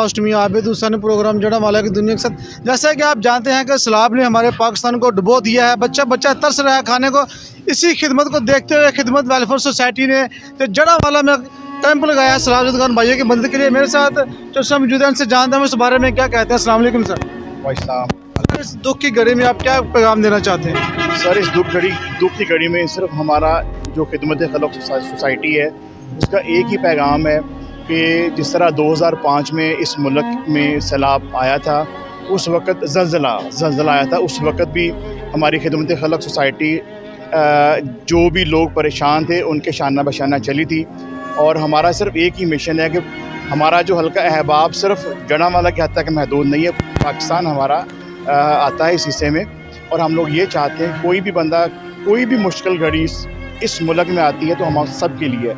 ऑस्टमी Abid Hussain programme Jaranwala की दुनिया के साथ। जैसा कि आप जानते हैं कि सैलाब ने हमारे पाकिस्तान को डुबो दिया है, बच्चा बच्चा तरस रहा है खाने को। इसी खिदमत को देखते हुए खिदमत वेलफेयर सोसाइटी ने जो जड़ावाला में कैंप लगाया है सैलाब ज़दगान भाइयों की मदद के लिए। मेरे साथ जो सब मौजूद हैं उनसे जानते हैं इस बारे में क्या कहते हैं। अस्सलाम वालेकुम सर। वालेकुम। इस दुख की घड़ी में आप क्या पैगाम देना चाहते हैं? सर, इस दुख की घड़ी में सिर्फ हमारा जो खिदमत खलक सोसाइटी है उसका एक ही पैगाम है कि जिस तरह 2005 में इस मुल्क में सैलाब आया था, उस वक़्त ज़लज़ला आया था, उस वक़्त भी हमारी खिदमत खलक सोसाइटी जो भी लोग परेशान थे उनके शाना बशाना चली थी। और हमारा सिर्फ एक ही मिशन है कि हमारा जो हल्का अहबाब सिर्फ जड़ावाला के हद तक महदूद नहीं है, पाकिस्तान हमारा आता है इस हिस्से में। और हम लोग ये चाहते हैं कोई भी बंदा कोई भी मुश्किल घड़ी इस मुल्क में आती है तो हम सब के लिए।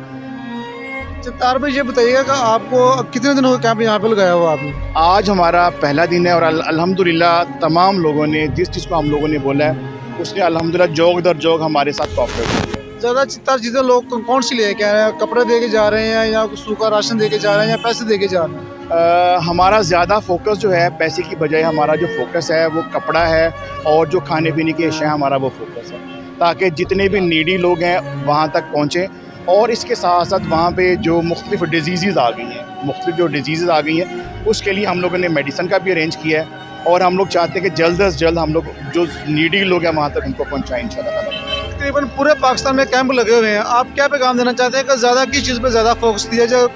तार भाई ये बताइएगा कि आपको कितने दिन हो गए कैंप यहाँ पे लगाया हुआ आपने? आज हमारा पहला दिन है और अल्हम्दुलिल्लाह तमाम लोगों ने जिस चीज़ को हम लोगों ने बोला है उसने अल्हम्दुलिल्लाह जोग दर जोग हमारे साथ कोऑपरेट किया। ज़्यादा चीज़ें लोग कौन सी लेके आ रहे हैं? कपड़े दे के जा रहे हैं या सूखा राशन दे के जा रहे हैं या पैसे दे के जा रहे हैं? हमारा ज़्यादा फोकस जो है पैसे की बजाय हमारा जो फोकस है वो कपड़ा है और जो खाने पीने की अशिया हमारा वो फोकस है, ताकि जितने भी नीडी लोग हैं वहाँ तक पहुँचें। और इसके साथ साथ वहाँ पे जो मुख्तलिफ डिजीज़ आ गई हैं, मुख्तलिफ जो डिजीज़ आ गई हैं उसके लिए हम लोगों ने मेडिसिन का भी अरेंज किया है। और हम लोग चाहते हैं कि जल्द से जल्द हम लोग जो नीडी लोग हैं वहाँ तक उनको पहुँचाएँ इंशाअल्लाह। तकरीबन पूरे पाकिस्तान में कैंप लगे हुए हैं, आप क्या पैगाम देना चाहते हैं कि ज़्यादा किस चीज़ पे ज़्यादा फोकस दिया जाए?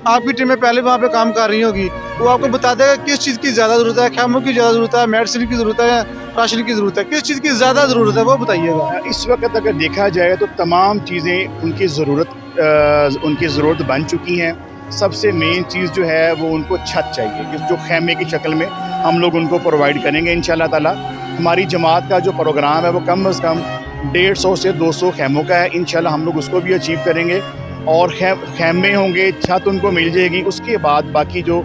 आपकी टीमें पहले वहाँ पे काम कर रही होगी, वो आपको बता देगा किस चीज़ की ज़्यादा ज़रूरत है, खैमों की ज़्यादा ज़रूरत है, मेडिसिन की ज़रूरत है, राशन की ज़रूरत है, किस चीज़ की ज़्यादा ज़रूरत है वो बताइएगा। इस वक्त अगर देखा जाए तो तमाम चीज़ें उनकी ज़रूरत बन चुकी हैं। सबसे मेन चीज़ जो है वो उनको छत चाहिए, जो खैमे की शक्ल में हम लोग उनको प्रोवाइड करेंगे इंशाअल्लाह ताला। हमारी जमात का जो प्रोग्राम है वो कम से कम 150 से 200 खैमों का है। इंशाअल्लाह हम लोग उसको भी अचीव करेंगे और खैमे होंगे, छत उनको मिल जाएगी। उसके बाद बाकी जो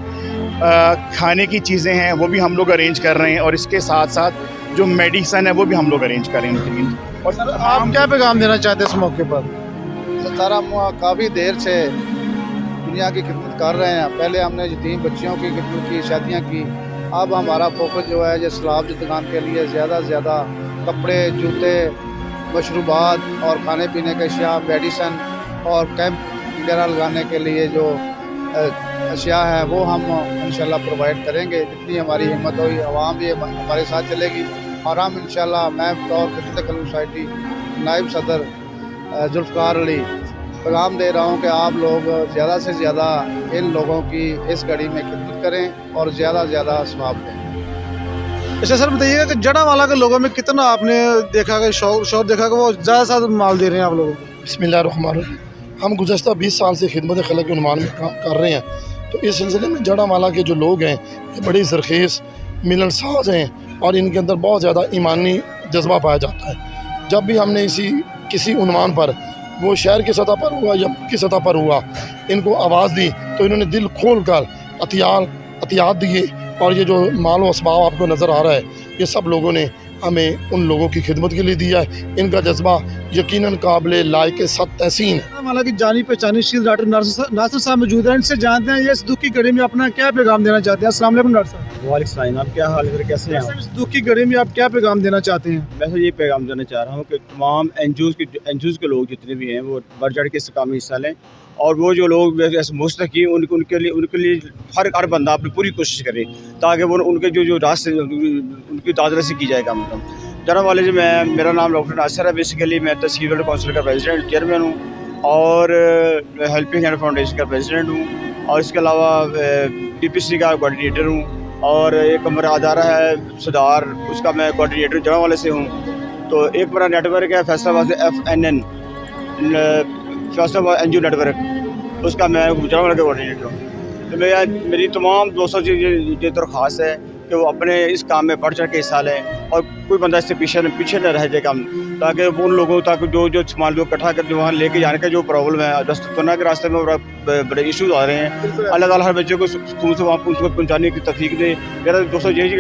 खाने की चीज़ें हैं वो भी हम लोग अरेंज कर रहे हैं और इसके साथ साथ जो मेडिसन है वो भी हम लोग अरेंज करेंगे। और सर आप क्या पैगाम देना चाहते हैं इस मौके पर? सर, हम काफ़ी देर से दुनिया की खिदमत कर रहे हैं। पहले हमने यतीम बच्चियों की खिदमत की, शादियाँ की। अब हमारा फोकस जो है जो सैलाब ज़दगान के लिए ज़्यादा से ज़्यादा कपड़े, जूते, मशरूबात और खाने पीने के अशिया, मेडिसन और कैंप वगैरह लगाने के लिए जो अशिया है वो हम इंशाल्लाह प्रोवाइड करेंगे। जितनी हमारी हिम्मत होगी आवाम भी हमारे साथ चलेगी और हम इंशाल्लाह मैं बतौर खिदमत खलक सोसाइटी नायब सदर जुल्फ़कार अली पैगाम दे रहा हूँ कि आप लोग ज़्यादा से ज़्यादा इन लोगों की इस घड़ी में खिदमत करें और ज़्यादा से ज़्यादा सवाब दें। अच्छा सर बताइएगा कि जड़ावाला के लोगों में कितना आपने देखा कि शौर देखा कि वो ज़्यादा से ज़्यादा माल दे रहे हैं आप लोगों को? बिस्मिल्लाहिर्रहमानिर्रहीम। हम गुज़श्ता 20 साल से खिदमत खलक के उन्वान में काम कर रहे हैं, तो इस सिलसिले में जड़ावाला के जो लोग हैं ये बड़ी ज़रख़ीज़ मिलनसाज हैं और इनके अंदर बहुत ज़्यादा ईमानी जज्बा पाया जाता है। जब भी हमने किसी उन्वान पर, वो शहर की सतह पर हुआ या मुल्क की सतह पर हुआ, इनको आवाज़ दी तो इन्होंने दिल खोल कर अतियात दिए। और ये जो माल व असबाब आपको नज़र आ रहा है ये सब लोगों ने हमें उन लोगों की खिदमत के लिए दिया है। इनका जज्बा यकीनन काबिल लायक सख्त तहसीन है। जड़ावाला की जानी पहचानी शहीद डॉक्टर नासिर साहब मौजूद हैं, इनसे जानते हैं ये इस दुख की घड़ी में अपना क्या पैगाम देना चाहते हैं। अस्सलाम वालेकुम डॉक्टर साहब। वालेकुम सलाम। आप क्या हाल है, कैसे हैं? इस दुख की घड़ी में आप क्या पैगाम देना चाहते हैं? मैं तो ये पैगाम देना चाह रहा हूँ कि तमाम एनजीओज़ के लोग जितने भी हैं वो बढ़ चढ़ के इस काम में हिस्सा लें और वो जो लोग मुस्तकी उनके लिए हर बंदा अपनी पूरी कोशिश करे ताकि वो उनके जो रास्ते उनकी दादरसी की जाए कम से कम। जड़ावाले से मेरा नाम डॉक्टर नासिर है। बेसिकली मैं तहसील काउंसिल का प्रेसिडेंट चेयरमैन हूँ और हेल्पिंग हैंड फाउंडेशन का प्रेसिडेंट हूँ और इसके अलावा PPC का कोऑर्डिनेटर हूँ और एक हमारा अदारा है सुधार, उसका मैं कोऑर्डिनेटर जड़ावाले से हूँ। तो एक मेरा नेटवर्क है फैसलाबाद से FNN फैसलाबाद NGO नेटवर्क, उसका मैं जड़ावाला का कोऑर्डिनेटर हूँ। तो मेरी तमाम दोस्तों से ये दरख्वास्त है कि वो अपने इस काम में बढ़ चढ़ के हिस्सा लें और कोई बंदा इससे पीछे न रह जाए काम, ताकि उन लोगों ताकि जो सामान लोग इकट्ठा करके वहाँ लेके जाने का जो प्रॉब्लम है दस्तना के रास्ते में बड़े इशूज़ आ रहे हैं। अल्लाह ताला हर बच्चे को स्कूल से वहाँ उनको पहुँचाने की तौफीक दे। मेरा दोस्तों यही कि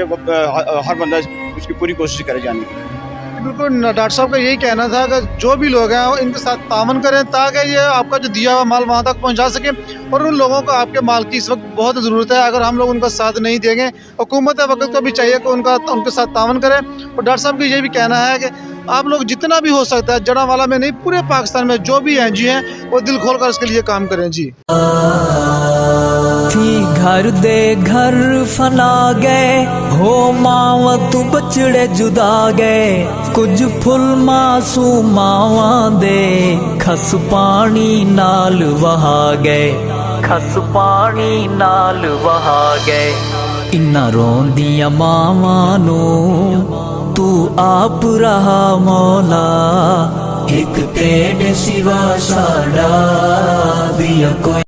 हर बंदा उसकी पूरी कोशिश करे जाने की। बिल्कुल डॉक्टर साहब का यही कहना था कि जो भी लोग हैं वो इनके साथ तावन करें ताकि ये आपका जो दिया हुआ माल वहाँ तक पहुँचा सकें, और उन लोगों को आपके माल की इस वक्त बहुत ज़रूरत है। अगर हम लोग उनका साथ नहीं देंगे, हुकूमत वक्त को भी चाहिए कि उनके साथ तावन करें। और डॉक्टर साहब का ये भी कहना है कि आप लोग जितना भी हो सकता है, जड़ावाला में नहीं पूरे पाकिस्तान में जो भी एनजीओ हैं वो दिल खोल कर इसके लिए काम करें जी। थी घर दे घर फना गए हो मावा तू बचड़े जुदा गए कुछ फुल मासूमावा दे खस पानी नाल वहा गए खस पानी नाल वहा गए इन्ना रोंदियां मावां नू तू आप रहा मौला एक तेरे सिवा साडा भी कोई